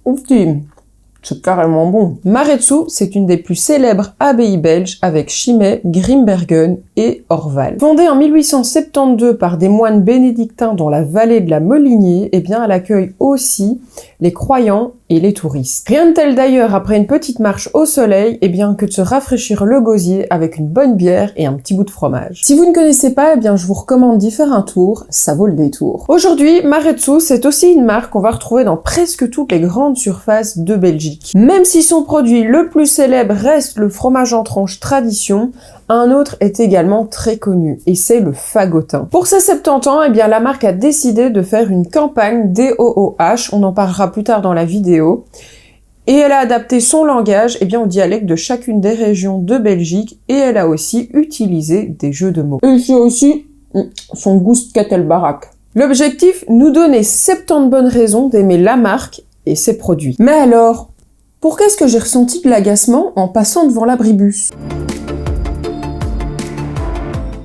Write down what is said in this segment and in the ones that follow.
Ouf, c'est carrément bon. Maretsu, c'est une des plus célèbres abbayes belges avec Chimay, Grimbergen et Orval. Fondée en 1872 par des moines bénédictins dans la vallée de la Molinier, eh bien, elle accueille aussi les croyants et les touristes. Rien de tel d'ailleurs après une petite marche au soleil, eh bien, que de se rafraîchir le gosier avec une bonne bière et un petit bout de fromage. Si vous ne connaissez pas, eh bien, je vous recommande d'y faire un tour, ça vaut le détour. Aujourd'hui, Maretsu, c'est aussi une marque qu'on va retrouver dans presque toutes les grandes surfaces de Belgique. Même si son produit le plus célèbre reste le fromage en tranche tradition, un autre est également très connu, et c'est le fagotin. Pour ses 70 ans, eh bien, la marque a décidé de faire une campagne DOOH, on en parlera plus tard dans la vidéo, et elle a adapté son langage eh bien, au dialecte de chacune des régions de Belgique, et elle a aussi utilisé des jeux de mots. Et c'est aussi son Goust Ketelbarak. L'objectif, nous donner 70 bonnes raisons d'aimer la marque et ses produits. Mais alors, pourquoi est-ce que j'ai ressenti de l'agacement en passant devant l'abribus ?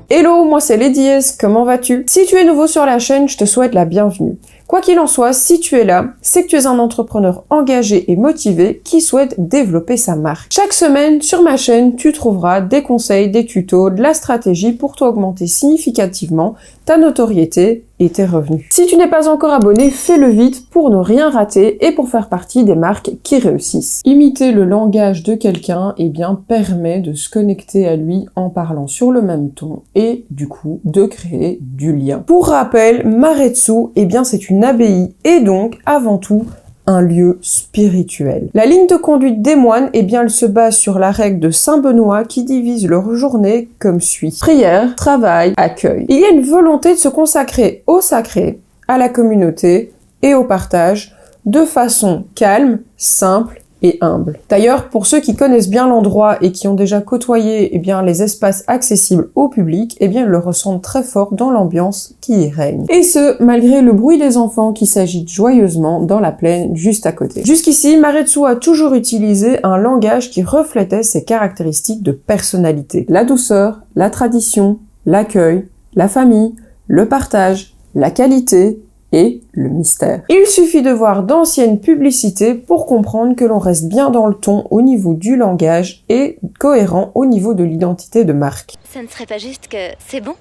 Hello, moi c'est Lady S, comment vas-tu ? Si tu es nouveau sur la chaîne, je te souhaite la bienvenue. Quoi qu'il en soit, si tu es là, c'est que tu es un entrepreneur engagé et motivé qui souhaite développer sa marque. Chaque semaine, sur ma chaîne, tu trouveras des conseils, des tutos, de la stratégie pour t'augmenter significativement ta notoriété et tes revenus. Si tu n'es pas encore abonné, fais-le vite pour ne rien rater et pour faire partie des marques qui réussissent. Imiter le langage de quelqu'un, eh bien, permet de se connecter à lui en parlant sur le même ton et, du coup, de créer du lien. Pour rappel, Maretsu, eh bien, c'est une abbaye et donc, avant tout, un lieu spirituel. La ligne de conduite des moines, eh bien, elle se base sur la règle de Saint-Benoît qui divise leur journée comme suit. Prière, travail, accueil. Il y a une volonté de se consacrer au sacré, à la communauté et au partage de façon calme, simple et humble. D'ailleurs, pour ceux qui connaissent bien l'endroit et qui ont déjà côtoyé eh bien, les espaces accessibles au public, eh bien, ils le ressentent très fort dans l'ambiance qui y règne. Et ce, malgré le bruit des enfants qui s'agitent joyeusement dans la plaine juste à côté. Jusqu'ici, Maretsu a toujours utilisé un langage qui reflétait ses caractéristiques de personnalité. La douceur, la tradition, l'accueil, la famille, le partage, la qualité et le mystère. Il suffit de voir d'anciennes publicités pour comprendre que l'on reste bien dans le ton au niveau du langage et cohérent au niveau de l'identité de marque. Ça ne serait pas juste que c'est bon ?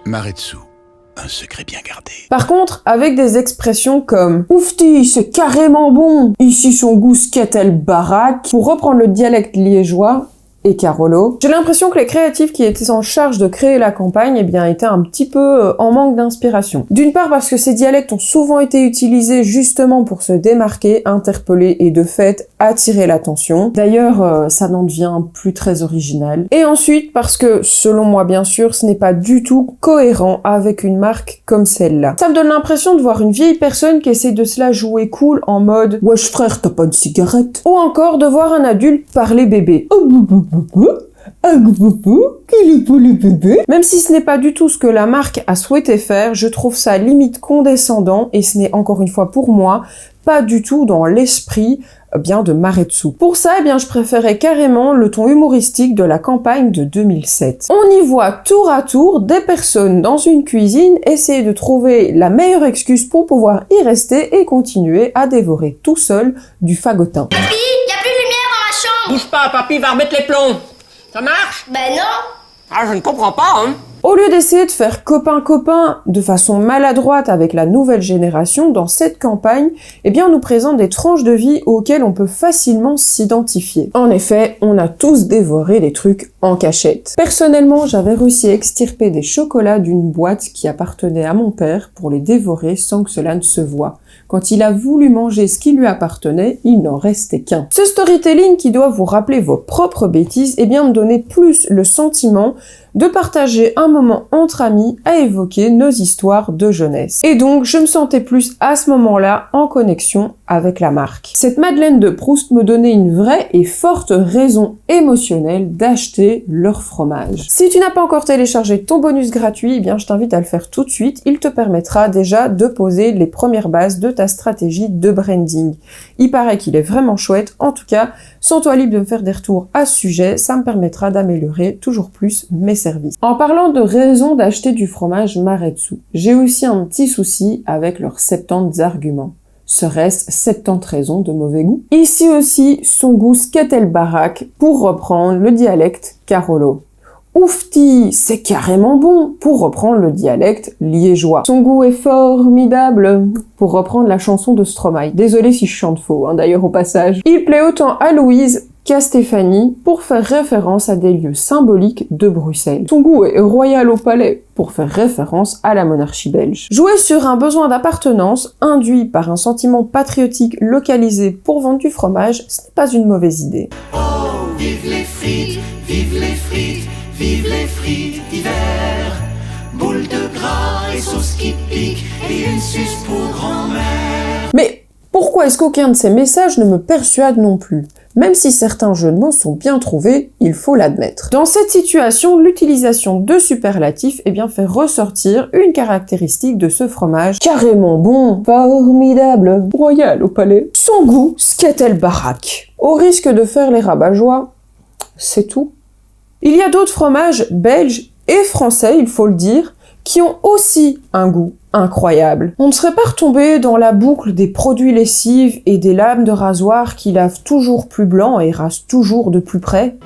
Maretsu, un secret bien gardé. Par contre, avec des expressions comme « Oufti, c'est carrément bon !»« Ici son Goust Ketelbarak » pour reprendre le dialecte liégeois, et Carolo. J'ai l'impression que les créatifs qui étaient en charge de créer la campagne, eh bien, étaient un petit peu en manque d'inspiration. D'une part parce que ces dialectes ont souvent été utilisés justement pour se démarquer, interpeller et de fait attirer l'attention. D'ailleurs, ça n'en devient plus très original. Et ensuite parce que, selon moi bien sûr, ce n'est pas du tout cohérent avec une marque comme celle-là. Ça me donne l'impression de voir une vieille personne qui essaie de se la jouer cool en mode « Wesh frère, t'as pas de cigarette ?» Ou encore de voir un adulte parler bébé. Oh, même si ce n'est pas du tout ce que la marque a souhaité faire, je trouve ça limite condescendant et ce n'est encore une fois pour moi pas du tout dans l'esprit bien de Maretsu. Pour ça, eh bien, je préférais carrément le ton humoristique de la campagne de 2007. On y voit tour à tour des personnes dans une cuisine essayer de trouver la meilleure excuse pour pouvoir y rester et continuer à dévorer tout seul du fagotin. Papy, y a plus de lumière dans ma chambre. Bouge pas, papy va remettre les plombs. Ça marche ? Ben non. Ah, je ne comprends pas, hein. Au lieu d'essayer de faire copain-copain de façon maladroite avec la nouvelle génération, dans cette campagne, eh bien, on nous présente des tranches de vie auxquelles on peut facilement s'identifier. En effet, on a tous dévoré des trucs en cachette. Personnellement, j'avais réussi à extirper des chocolats d'une boîte qui appartenait à mon père pour les dévorer sans que cela ne se voie. Quand il a voulu manger ce qui lui appartenait, il n'en restait qu'un. Ce storytelling qui doit vous rappeler vos propres bêtises, eh bien, me donnait plus le sentiment de partager un moment entre amis à évoquer nos histoires de jeunesse. Et donc, je me sentais plus à ce moment-là en connexion avec la marque. Cette Madeleine de Proust me donnait une vraie et forte raison émotionnelle d'acheter leur fromage. Si tu n'as pas encore téléchargé ton bonus gratuit, eh bien, je t'invite à le faire tout de suite. Il te permettra déjà de poser les premières bases de ta stratégie de branding. Il paraît qu'il est vraiment chouette. En tout cas, sens-toi libre de me faire des retours à ce sujet. Ça me permettra d'améliorer toujours plus mes service. En parlant de raison d'acheter du fromage Maretsu, j'ai aussi un petit souci avec leurs 70 arguments. Serait-ce 70 raisons de mauvais goût? Ici aussi, son goût sketelbarak, pour reprendre le dialecte Carolo. Oufti, c'est carrément bon, pour reprendre le dialecte liégeois. Son goût est formidable, pour reprendre la chanson de Stromae. Désolé si je chante faux, d'ailleurs au passage. Il plaît autant à Louise qu'à Stéphanie, pour faire référence à des lieux symboliques de Bruxelles. Son goût est royal au palais, pour faire référence à la monarchie belge. Jouer sur un besoin d'appartenance induit par un sentiment patriotique localisé pour vendre du fromage, ce n'est pas une mauvaise idée. Oh, vive les frites, vive les frites, vive les frites d'hiver. Boules de gras et sauce qui pique et une suce pour grand-mère. Mais pourquoi est-ce qu'aucun de ces messages ne me persuade non plus? Même si certains jeux de mots sont bien trouvés, il faut l'admettre. Dans cette situation, l'utilisation de superlatifs fait ressortir une caractéristique de ce fromage carrément bon, formidable, royal au palais. Son goût, sketelbarak. Au risque de faire les rabat-joie, c'est tout. Il y a d'autres fromages belges et français, il faut le dire, qui ont aussi un goût incroyable. On ne serait pas retombé dans la boucle des produits lessives et des lames de rasoir qui lavent toujours plus blanc et rasent toujours de plus près?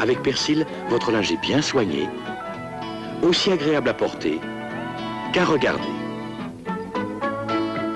Avec Persil, votre linge est bien soigné, aussi agréable à porter qu'à regarder.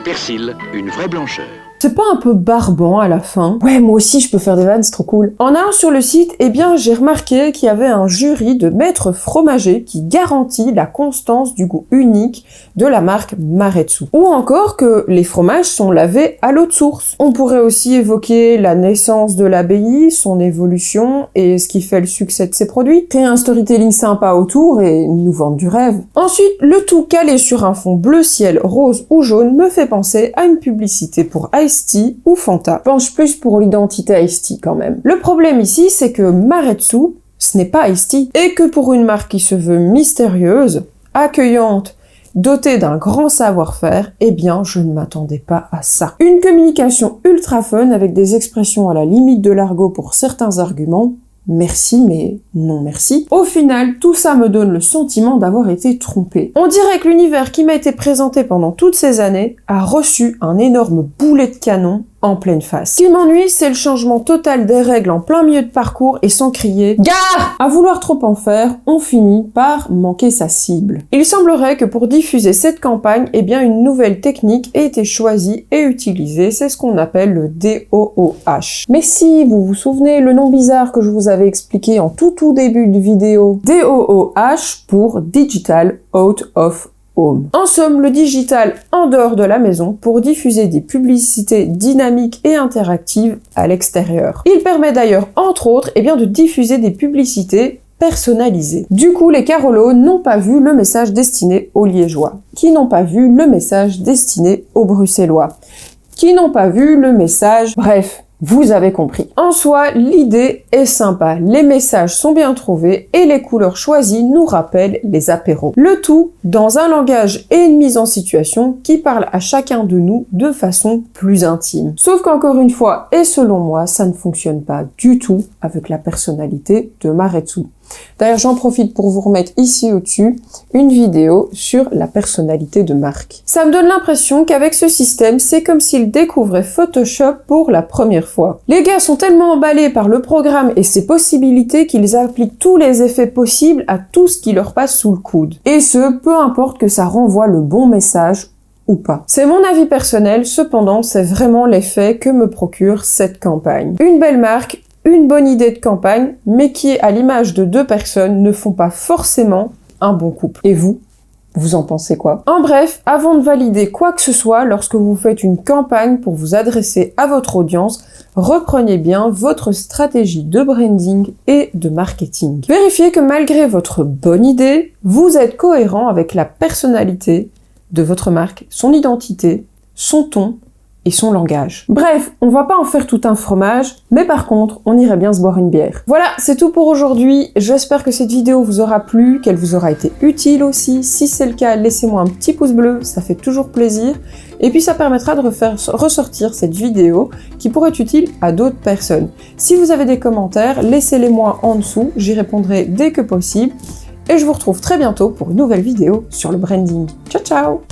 Persil, une vraie blancheur. C'est pas un peu barbant à la fin? Ouais, moi aussi je peux faire des vannes, c'est trop cool. En allant sur le site, j'ai remarqué qu'il y avait un jury de maîtres fromagers qui garantit la constance du goût unique de la marque Maretsu. Ou encore que les fromages sont lavés à l'eau de source. On pourrait aussi évoquer la naissance de l'abbaye, son évolution et ce qui fait le succès de ses produits. Créer un storytelling sympa autour et nous vendre du rêve. Ensuite, le tout calé sur un fond bleu ciel, rose ou jaune me fait penser à une publicité pour Ice Tea ou Fanta. Je penche plus pour l'identité Ice Tea quand même. Le problème ici, c'est que Maretsu, ce n'est pas Ice Tea, et que pour une marque qui se veut mystérieuse, accueillante, dotée d'un grand savoir-faire, je ne m'attendais pas à ça. Une communication ultra fun avec des expressions à la limite de l'argot pour certains arguments. Merci, mais non merci. Au final, tout ça me donne le sentiment d'avoir été trompé. On dirait que l'univers qui m'a été présenté pendant toutes ces années a reçu un énorme boulet de canon en pleine face. Ce qui m'ennuie, c'est le changement total des règles en plein milieu de parcours et sans crier « Gare !» À vouloir trop en faire, on finit par manquer sa cible. Il semblerait que pour diffuser cette campagne, une nouvelle technique ait été choisie et utilisée, c'est ce qu'on appelle le DOOH. Mais si vous vous souvenez, le nom bizarre que je vous avais expliqué en tout début de vidéo, DOOH pour Digital Out of Home. En somme, le digital en dehors de la maison pour diffuser des publicités dynamiques et interactives à l'extérieur. Il permet d'ailleurs, entre autres, de diffuser des publicités personnalisées. Du coup, les Carolos n'ont pas vu le message destiné aux Liégeois, qui n'ont pas vu le message destiné aux Bruxellois, qui n'ont pas vu le message... Bref, vous avez compris. En soi, l'idée est sympa, les messages sont bien trouvés et les couleurs choisies nous rappellent les apéros. Le tout dans un langage et une mise en situation qui parlent à chacun de nous de façon plus intime. Sauf qu'encore une fois, et selon moi, ça ne fonctionne pas du tout avec la personnalité de Maretsu. D'ailleurs, j'en profite pour vous remettre ici au-dessus une vidéo sur la personnalité de Marc. Ça me donne l'impression qu'avec ce système, c'est comme s'ils découvraient Photoshop pour la première fois. Les gars sont tellement emballés par le programme et ses possibilités qu'ils appliquent tous les effets possibles à tout ce qui leur passe sous le coude. Et ce, peu importe que ça renvoie le bon message ou pas. C'est mon avis personnel, cependant, c'est vraiment l'effet que me procure cette campagne. Une belle marque, une bonne idée de campagne, mais qui, à l'image de deux personnes, ne font pas forcément un bon couple. Et vous en pensez quoi? En bref, avant de valider quoi que ce soit, lorsque vous faites une campagne pour vous adresser à votre audience, reprenez bien votre stratégie de branding et de marketing. Vérifiez que malgré votre bonne idée, vous êtes cohérent avec la personnalité de votre marque, son identité, son ton, et son langage. Bref, on va pas en faire tout un fromage, mais par contre, on irait bien se boire une bière. Voilà, c'est tout pour aujourd'hui. J'espère que cette vidéo vous aura plu, qu'elle vous aura été utile aussi. Si c'est le cas, laissez-moi un petit pouce bleu, ça fait toujours plaisir. Et puis ça permettra de ressortir cette vidéo qui pourrait être utile à d'autres personnes. Si vous avez des commentaires, laissez-les moi en dessous, j'y répondrai dès que possible. et je vous retrouve très bientôt pour une nouvelle vidéo sur le branding. Ciao ciao!